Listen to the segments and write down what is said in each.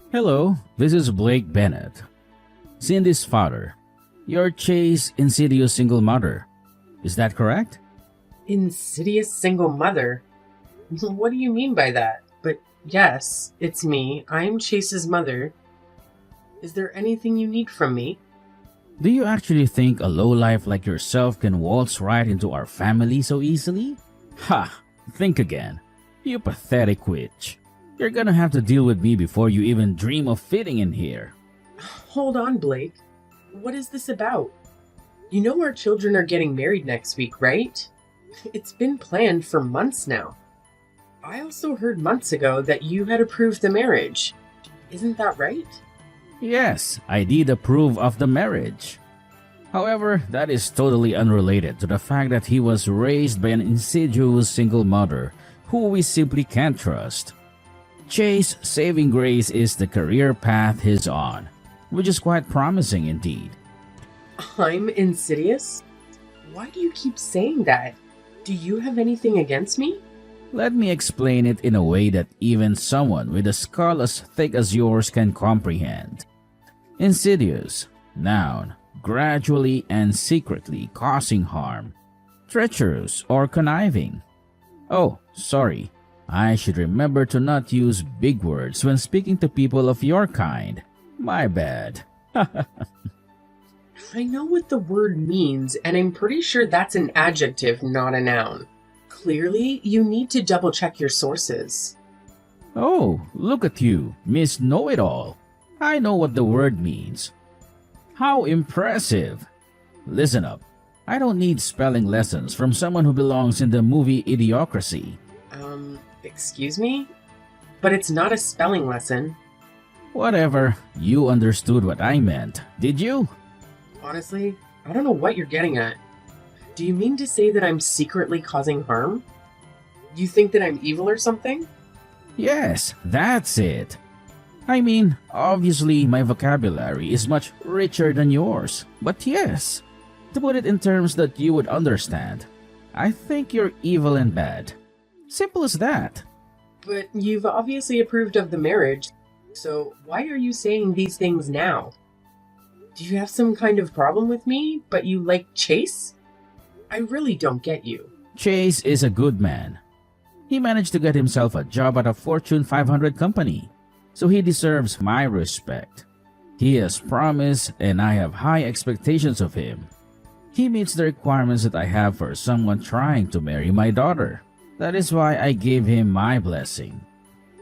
Hello, this is Blake Bennett, Cindy's father. You're Chase Insidious single mother. Is that correct? Insidious single mother? What do you mean by that? But yes, it's me. I'm Chase's mother. Is there anything you need from me? Do you actually think a lowlife like yourself can waltz right into our family so easily? Ha! Think again. You pathetic witch. You're gonna have to deal with me before you even dream of fitting in here. Hold on, Blake. What is this about? You know our children are getting married next week, right? It's been planned for months now. I also heard months ago that you had approved the marriage. Isn't that right? Yes, I did approve of the marriage. However, that is totally unrelated to the fact that he was raised by an insidious single mother who we simply can't trust. Chase saving grace is the career path he's on, which is quite promising indeed. I'm insidious? Why do you keep saying that? Do you have anything against me? Let me explain it in a way that even someone with a skull as thick as yours can comprehend. Insidious, noun, gradually and secretly causing harm. Treacherous or conniving. Oh, sorry. I should remember to not use big words when speaking to people of your kind. My bad. I know what the word means, and I'm pretty sure that's an adjective, not a noun. Clearly, you need to double check your sources. Oh, look at you, Miss Know-It-All. I know what the word means. How impressive! Listen up. I don't need spelling lessons from someone who belongs in the movie Idiocracy. Excuse me? But it's not a spelling lesson. Whatever, you understood what I meant, did you? Honestly, I don't know what you're getting at. Do you mean to say that I'm secretly causing harm? You think that I'm evil or something? Yes, that's it. I mean, obviously my vocabulary is much richer than yours, but yes, to put it in terms that you would understand, I think you're evil and bad. Simple as that. But you've obviously approved of the marriage, so why are you saying these things now? Do you have some kind of problem with me, but you like Chase? I really don't get you. Chase is a good man. He managed to get himself a job at a Fortune 500 company, so he deserves my respect. He has promise and I have high expectations of him. He meets the requirements that I have for someone trying to marry my daughter. That is why I gave him my blessing.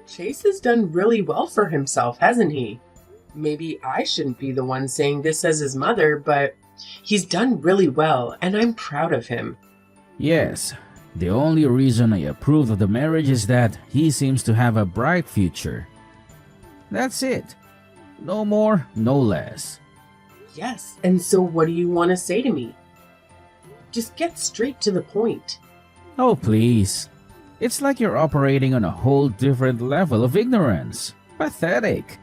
Chase has done really well for himself, hasn't he? Maybe I shouldn't be the one saying this as his mother, but he's done really well, and I'm proud of him. Yes, the only reason I approve of the marriage is that he seems to have a bright future. That's it. No more, no less. Yes, and so what do you want to say to me? Just get straight to the point. Oh, please. It's like you're operating on a whole different level of ignorance. Pathetic.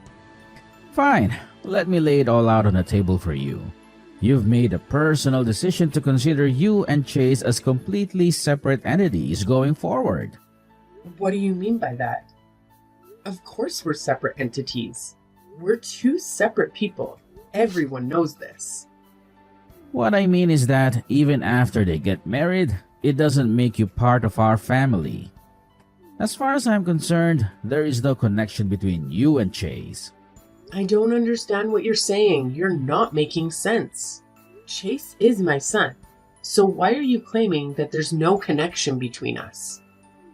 Fine, let me lay it all out on the table for you. You've made a personal decision to consider you and Chase as completely separate entities going forward. What do you mean by that? Of course we're separate entities. We're two separate people. Everyone knows this. What I mean is that even after they get married, it doesn't make you part of our family. As far as I'm concerned, there is no connection between you and Chase. I don't understand what you're saying. You're not making sense. Chase is my son. So why are you claiming that there's no connection between us?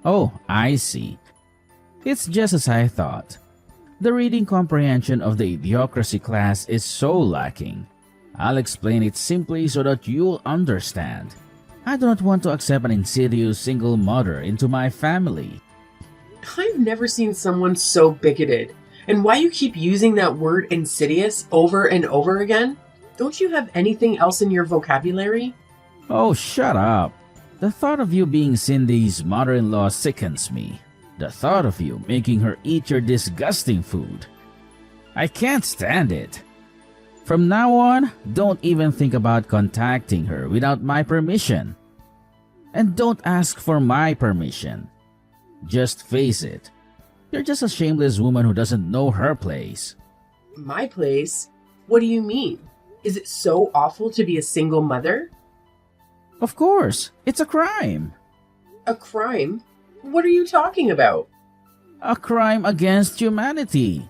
Oh, I see. It's just as I thought. The reading comprehension of the Idiocracy class is so lacking. I'll explain it simply so that you'll understand. I don't want to accept an insidious single mother into my family. I've never seen someone so bigoted. And why you keep using that word insidious over and over again? Don't you have anything else in your vocabulary? Oh, shut up. The thought of you being Cindy's mother-in-law sickens me. The thought of you making her eat your disgusting food. I can't stand it. From now on, don't even think about contacting her without my permission. And don't ask for my permission. Just face it. You're just a shameless woman who doesn't know her place. My place? What do you mean? Is it so awful to be a single mother? Of course, it's a crime. A crime? What are you talking about? A crime against humanity.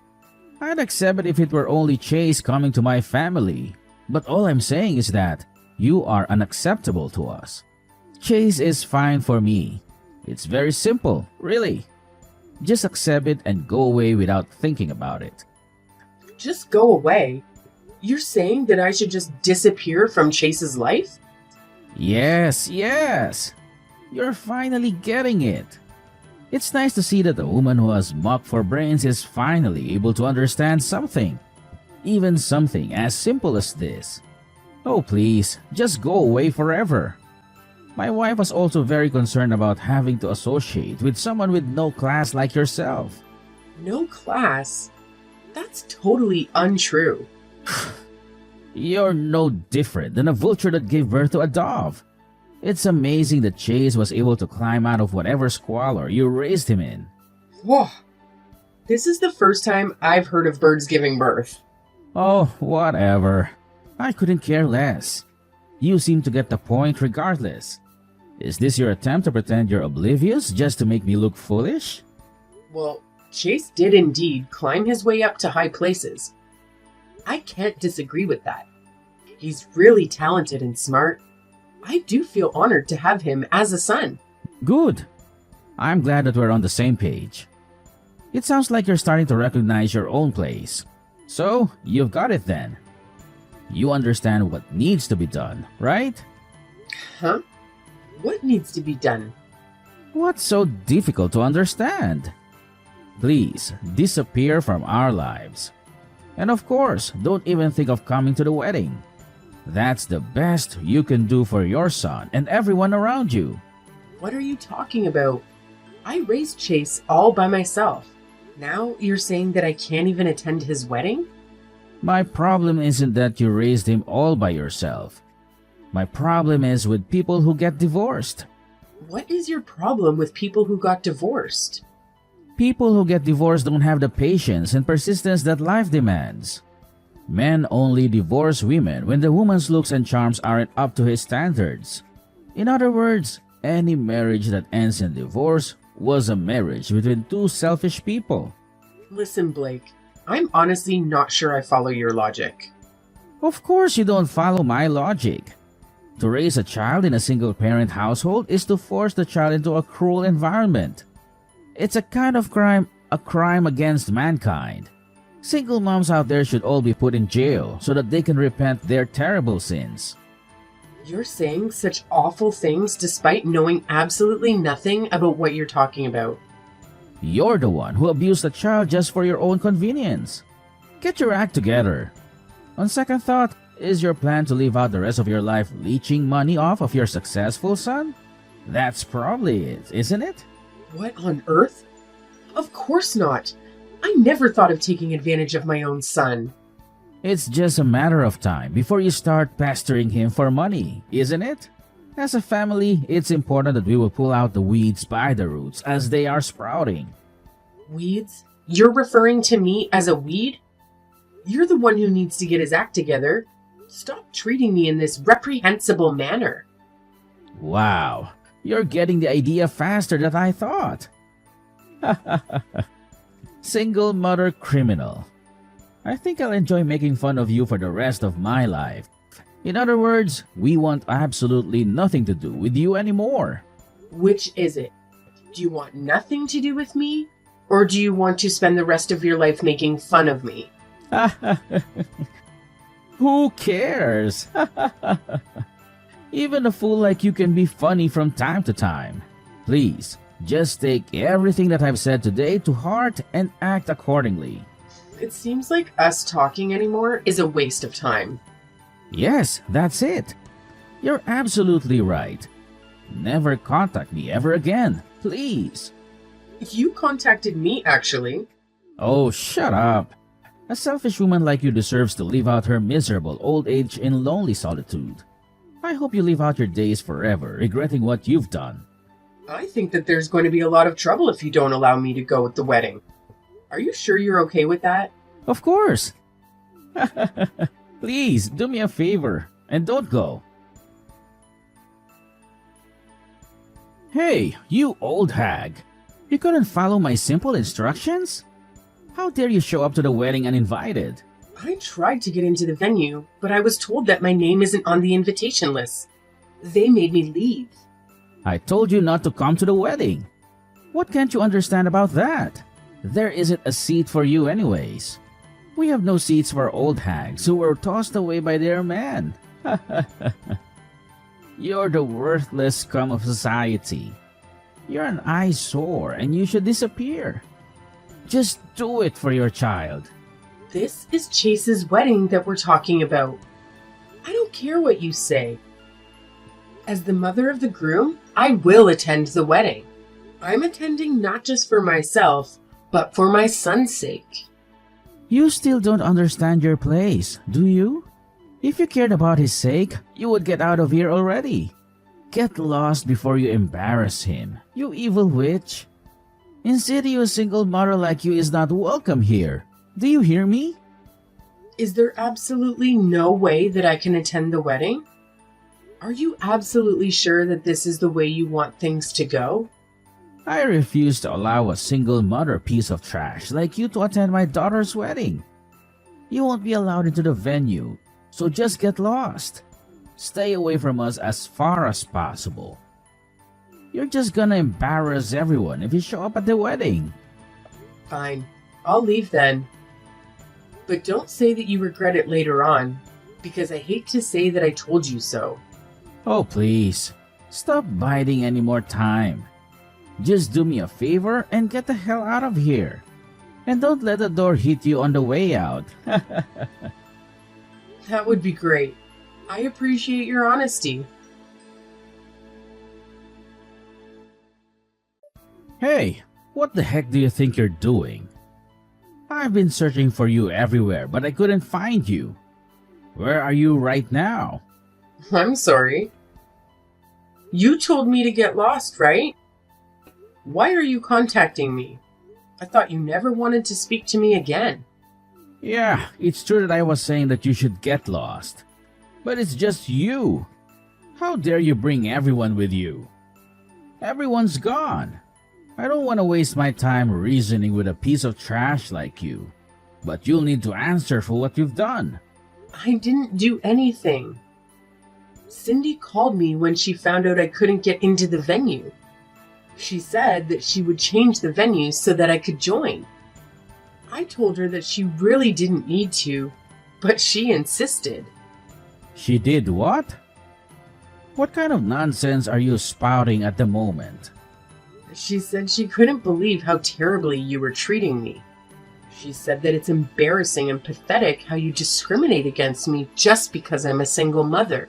I'd accept it if it were only Chase coming to my family. But all I'm saying is that you are unacceptable to us. Chase is fine for me. It's very simple, really. Just accept it and go away without thinking about it. Just go away? You're saying that I should just disappear from Chase's life? Yes, yes. You're finally getting it. It's nice to see that a woman who has muck for brains is finally able to understand something. Even something as simple as this. Oh please, just go away forever. My wife was also very concerned about having to associate with someone with no class like yourself. No class? That's totally untrue. You're no different than a vulture that gave birth to a dove. It's amazing that Chase was able to climb out of whatever squalor you raised him in. Whoa. This is the first time I've heard of birds giving birth. Oh, whatever. I couldn't care less. You seem to get the point regardless. Is this your attempt to pretend you're oblivious just to make me look foolish? Well, Chase did indeed climb his way up to high places. I can't disagree with that. He's really talented and smart. I do feel honored to have him as a son. Good. I'm glad that we're on the same page. It sounds like you're starting to recognize your own place. So, you've got it then. You understand what needs to be done, right? Huh? What needs to be done? What's so difficult to understand? Please, disappear from our lives. And of course, don't even think of coming to the wedding. That's the best you can do for your son and everyone around you. What are you talking about? I raised Chase all by myself. Now you're saying that I can't even attend his wedding? My problem isn't that you raised him all by yourself. My problem is with people who get divorced. What is your problem with people who got divorced? People who get divorced don't have the patience and persistence that life demands. Men only divorce women when the woman's looks and charms aren't up to his standards. In other words, any marriage that ends in divorce was a marriage between two selfish people. Listen, Blake, I'm honestly not sure I follow your logic. Of course you don't follow my logic. To raise a child in a single-parent household is to force the child into a cruel environment. It's a kind of crime, a crime against mankind. Single moms out there should all be put in jail so that they can repent their terrible sins. You're saying such awful things despite knowing absolutely nothing about what you're talking about. You're the one who abused a child just for your own convenience. Get your act together. On second thought, is your plan to live out the rest of your life leeching money off of your successful son? That's probably it, isn't it? What on earth? Of course not. I never thought of taking advantage of my own son. It's just a matter of time before you start pestering him for money, isn't it? As a family, it's important that we will pull out the weeds by the roots as they are sprouting. Weeds? You're referring to me as a weed? You're the one who needs to get his act together. Stop treating me in this reprehensible manner. Wow, you're getting the idea faster than I thought. Single mother criminal. I think I'll enjoy making fun of you for the rest of my life. In other words, we want absolutely nothing to do with you anymore. Which is it? Do you want nothing to do with me? Or do you want to spend the rest of your life making fun of me? Who cares? Even a fool like you can be funny from time to time. Please, just take everything that I've said today to heart and act accordingly. It seems like us talking anymore is a waste of time. Yes, that's it. You're absolutely right. Never contact me ever again, please. You contacted me, actually. Oh, shut up. A selfish woman like you deserves to live out her miserable old age in lonely solitude. I hope you live out your days forever regretting what you've done. I think that there's going to be a lot of trouble if you don't allow me to go at the wedding. Are you sure you're okay with that? Of course. Please, do me a favor and don't go. Hey, you old hag. You couldn't follow my simple instructions? How dare you show up to the wedding uninvited? I tried to get into the venue, but I was told that my name isn't on the invitation list. They made me leave. I told you not to come to the wedding. What can't you understand about that? There isn't a seat for you anyways. We have no seats for old hags who were tossed away by their man. You're the worthless scum of society. You're an eyesore and you should disappear. Just do it for your child. This is Chase's wedding that we're talking about. I don't care what you say. As the mother of the groom, I will attend the wedding. I'm attending not just for myself, but for my son's sake. You still don't understand your place, do you? If you cared about his sake, you would get out of here already. Get lost before you embarrass him, you evil witch. Insidious single mother like you is not welcome here. Do you hear me? Is there absolutely no way that I can attend the wedding? Are you absolutely sure that this is the way you want things to go? I refuse to allow a single mother piece of trash like you to attend my daughter's wedding. You won't be allowed into the venue, so just get lost. Stay away from us as far as possible. You're just gonna embarrass everyone if you show up at the wedding. Fine, I'll leave then. But don't say that you regret it later on, because I hate to say that I told you so. Oh please, stop biding any more time. Just do me a favor and get the hell out of here. And don't let the door hit you on the way out. That would be great. I appreciate your honesty. Hey, what the heck do you think you're doing? I've been searching for you everywhere, but I couldn't find you. Where are you right now? I'm sorry. You told me to get lost, right? Why are you contacting me? I thought you never wanted to speak to me again. Yeah, it's true that I was saying that you should get lost. But it's just you. How dare you bring everyone with you? Everyone's gone. I don't want to waste my time reasoning with a piece of trash like you. But you'll need to answer for what you've done. I didn't do anything. Cindy called me when she found out I couldn't get into the venue. She said that she would change the venue so that I could join. I told her that she really didn't need to, but she insisted. She did what? What kind of nonsense are you spouting at the moment? She said she couldn't believe how terribly you were treating me. She said that it's embarrassing and pathetic how you discriminate against me just because I'm a single mother.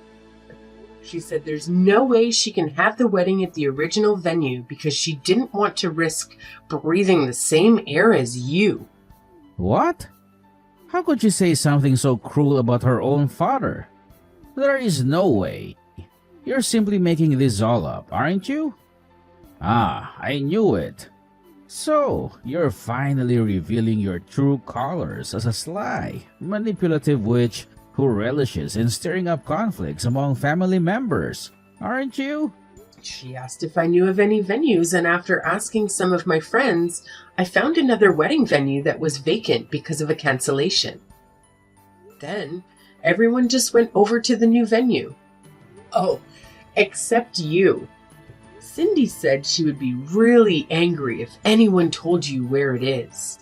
She said there's no way she can have the wedding at the original venue because she didn't want to risk breathing the same air as you. What? How could you say something so cruel about her own father? There is no way. You're simply making this all up, aren't you? Ah, I knew it. So, you're finally revealing your true colors as a sly, manipulative witch who relishes in stirring up conflicts among family members, aren't you? She asked if I knew of any venues, and after asking some of my friends, I found another wedding venue that was vacant because of a cancellation. Then, everyone just went over to the new venue. Oh, except you. Cindy said she would be really angry if anyone told you where it is.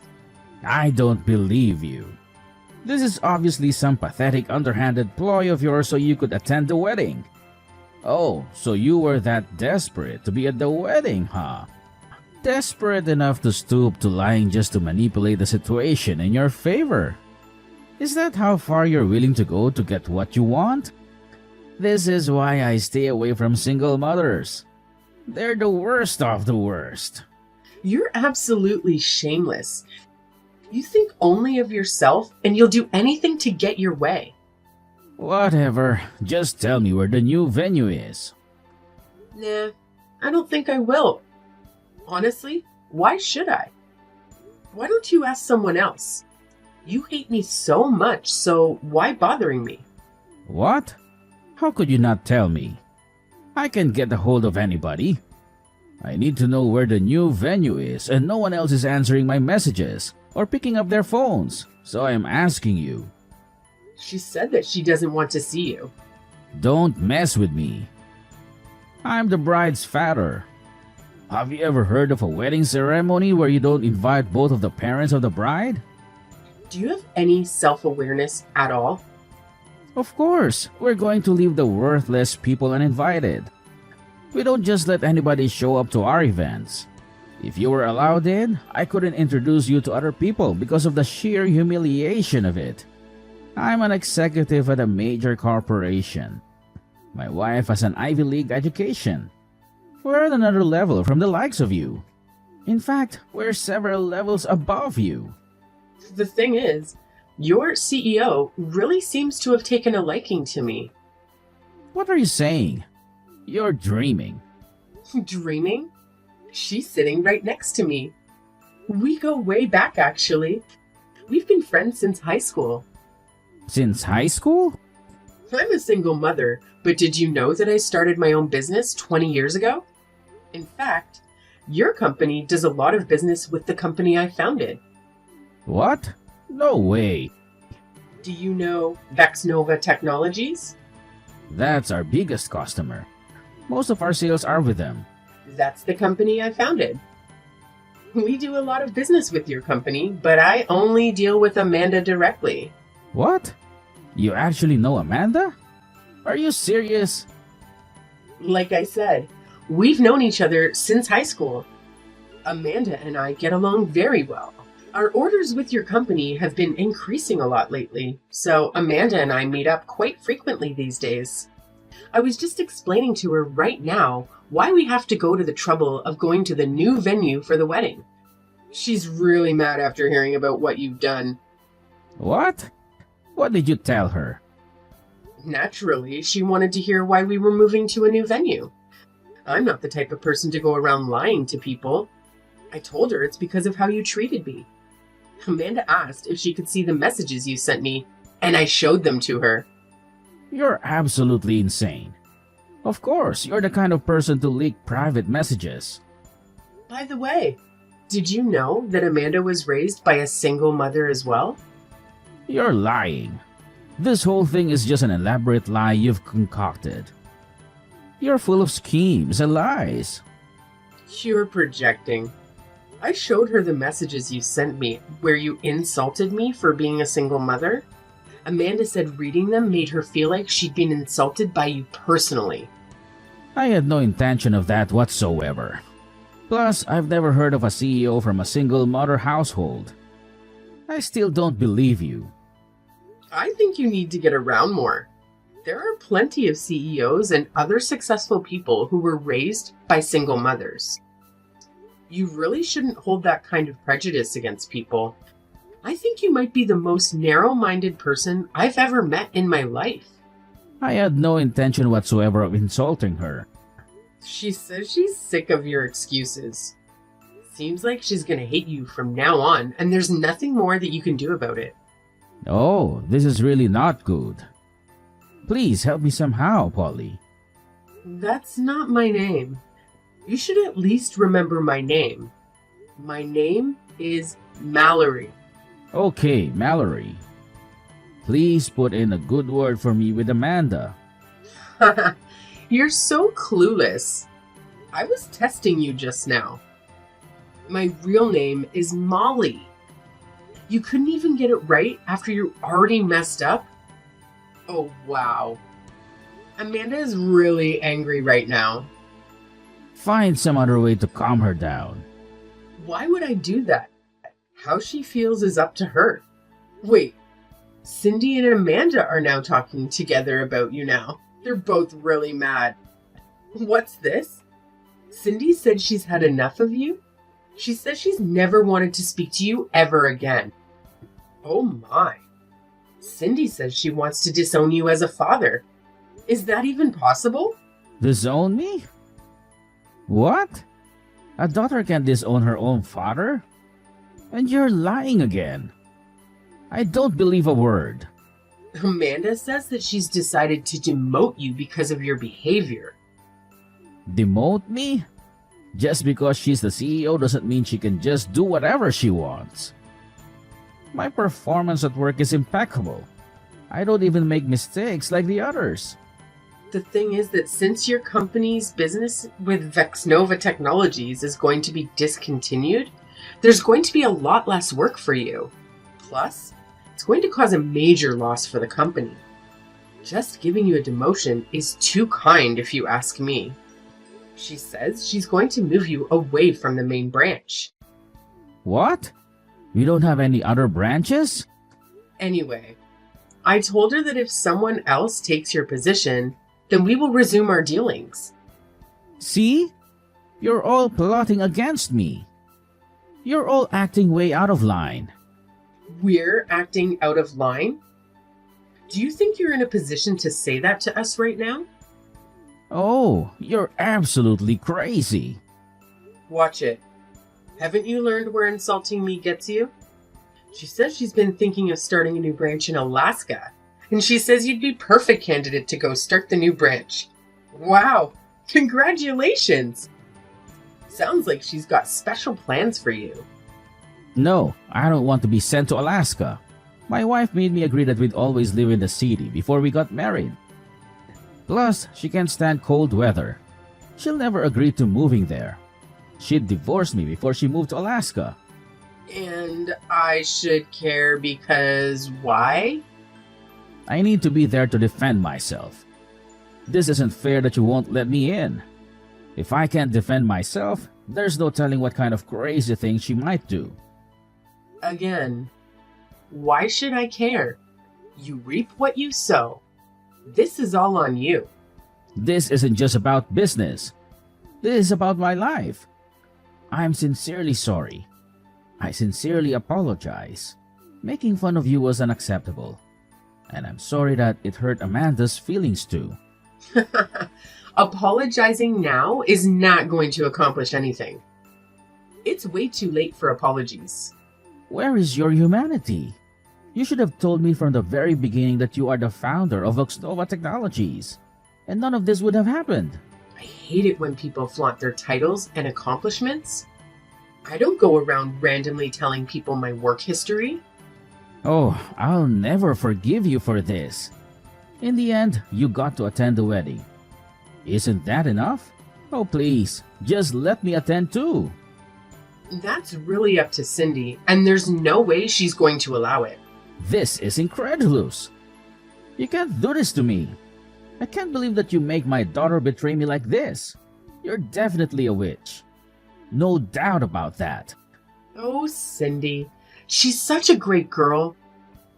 I don't believe you. This is obviously some pathetic underhanded ploy of yours so you could attend the wedding. Oh, so you were that desperate to be at the wedding, huh? Desperate enough to stoop to lying just to manipulate the situation in your favor. Is that how far you're willing to go to get what you want? This is why I stay away from single mothers. They're the worst of the worst. You're absolutely shameless. You think only of yourself, and you'll do anything to get your way. Whatever, just tell me where the new venue is. Nah, I don't think I will. Honestly, why should I? Why don't you ask someone else? You hate me so much, so why bothering me? What? How could you not tell me? I can get a hold of anybody. I need to know where the new venue is, and no one else is answering my messages or picking up their phones, so I am asking you. She said that she doesn't want to see you. Don't mess with me. I'm the bride's father. Have you ever heard of a wedding ceremony where you don't invite both of the parents of the bride? Do you have any self-awareness at all? Of course, we're going to leave the worthless people uninvited. We don't just let anybody show up to our events. If you were allowed in, I couldn't introduce you to other people because of the sheer humiliation of it. I'm an executive at a major corporation. My wife has an Ivy League education. We're at another level from the likes of you. In fact, we're several levels above you. The thing is, your CEO really seems to have taken a liking to me. What are you saying? You're dreaming. Dreaming? She's sitting right next to me. We go way back, actually. We've been friends since high school. Since high school? I'm a single mother, but did you know that I started my own business 20 years ago? In fact, your company does a lot of business with the company I founded. What? No way. Do you know Vexnova Technologies? That's our biggest customer. Most of our sales are with them. That's the company I founded. We do a lot of business with your company, but I only deal with Amanda directly. What? You actually know Amanda? Are you serious? Like I said, we've known each other since high school. Amanda and I get along very well. Our orders with your company have been increasing a lot lately, so Amanda and I meet up quite frequently these days. I was just explaining to her right now why we have to go to the trouble of going to the new venue for the wedding. She's really mad after hearing about what you've done. What? What did you tell her? Naturally, she wanted to hear why we were moving to a new venue. I'm not the type of person to go around lying to people. I told her it's because of how you treated me. Amanda asked if she could see the messages you sent me, and I showed them to her. You're absolutely insane. Of course, you're the kind of person to leak private messages. By the way, did you know that Amanda was raised by a single mother as well? You're lying. This whole thing is just an elaborate lie you've concocted. You're full of schemes and lies. You're projecting. I showed her the messages you sent me where you insulted me for being a single mother. Amanda said reading them made her feel like she'd been insulted by you personally. I had no intention of that whatsoever. Plus, I've never heard of a CEO from a single mother household. I still don't believe you. I think you need to get around more. There are plenty of CEOs and other successful people who were raised by single mothers. You really shouldn't hold that kind of prejudice against people. I think you might be the most narrow-minded person I've ever met in my life. I had no intention whatsoever of insulting her. She says she's sick of your excuses. Seems like she's gonna hate you from now on, and there's nothing more that you can do about it. Oh, this is really not good. Please help me somehow, Polly. That's not my name. You should at least remember my name. My name is Mallory. Okay, Mallory. Please put in a good word for me with Amanda. You're so clueless. I was testing you just now. My real name is Molly. You couldn't even get it right after you already messed up? Oh, wow. Amanda is really angry right now. Find some other way to calm her down. Why would I do that? How she feels is up to her. Wait, Cindy and Amanda are now talking together about you now. They're both really mad. What's this? Cindy said she's had enough of you? She says she's never wanted to speak to you ever again. Oh my. Cindy says she wants to disown you as a father. Is that even possible? Disown me? What? A daughter can't disown her own father? And you're lying again. I don't believe a word. Amanda says that she's decided to demote you because of your behavior. Demote me? Just because she's the CEO doesn't mean she can just do whatever she wants. My performance at work is impeccable. I don't even make mistakes like the others. The thing is that since your company's business with Vexnova Technologies is going to be discontinued, there's going to be a lot less work for you. Plus, it's going to cause a major loss for the company. Just giving you a demotion is too kind if you ask me. She says she's going to move you away from the main branch. What? We don't have any other branches? Anyway, I told her that if someone else takes your position, then we will resume our dealings. See? You're all plotting against me. You're all acting way out of line. We're acting out of line? Do you think you're in a position to say that to us right now? Oh, you're absolutely crazy. Watch it. Haven't you learned where insulting me gets you? She says she's been thinking of starting a new branch in Alaska, and she says you'd be perfect candidate to go start the new branch. Wow, congratulations! Sounds like she's got special plans for you. No, I don't want to be sent to Alaska. My wife made me agree that we'd always live in the city before we got married. Plus, she can't stand cold weather. She'll never agree to moving there. She'd divorce me before she moved to Alaska. And I should care because why? I need to be there to defend myself. This isn't fair that you won't let me in. If I can't defend myself, there's no telling what kind of crazy things she might do. Again, why should I care? You reap what you sow. This is all on you. This isn't just about business. This is about my life. I'm sincerely sorry. I sincerely apologize. Making fun of you was unacceptable. And I'm sorry that it hurt Amanda's feelings too. Apologizing now is not going to accomplish anything. It's way too late for apologies. Where is your humanity? You should have told me from the very beginning that you are the founder of Vexnova Technologies, and none of this would have happened. I hate it when people flaunt their titles and accomplishments. I don't go around randomly telling people my work history. Oh, I'll never forgive you for this. In the end, you got to attend the wedding. Isn't that enough? Oh, please, just let me attend too. That's really up to Cindy, and there's no way she's going to allow it. This is incredulous. You can't do this to me. I can't believe that you make my daughter betray me like this. You're definitely a witch. No doubt about that. Oh, Cindy. She's such a great girl.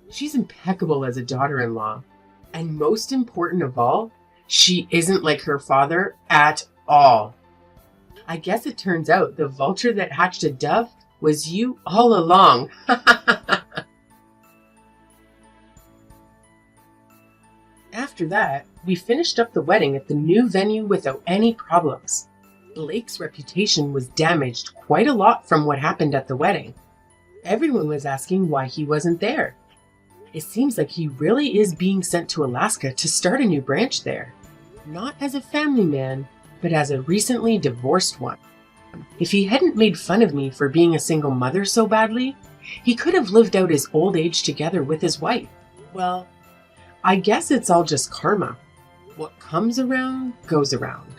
She's impeccable as a daughter-in-law. And most important of all, she isn't like her father at all. I guess it turns out the vulture that hatched a dove was you all along. After that, we finished up the wedding at the new venue without any problems. Blake's reputation was damaged quite a lot from what happened at the wedding. Everyone was asking why he wasn't there. It seems like he really is being sent to Alaska to start a new branch there. Not as a family man, but as a recently divorced one. If he hadn't made fun of me for being a single mother so badly, he could have lived out his old age together with his wife. Well, I guess it's all just karma. What comes around, goes around.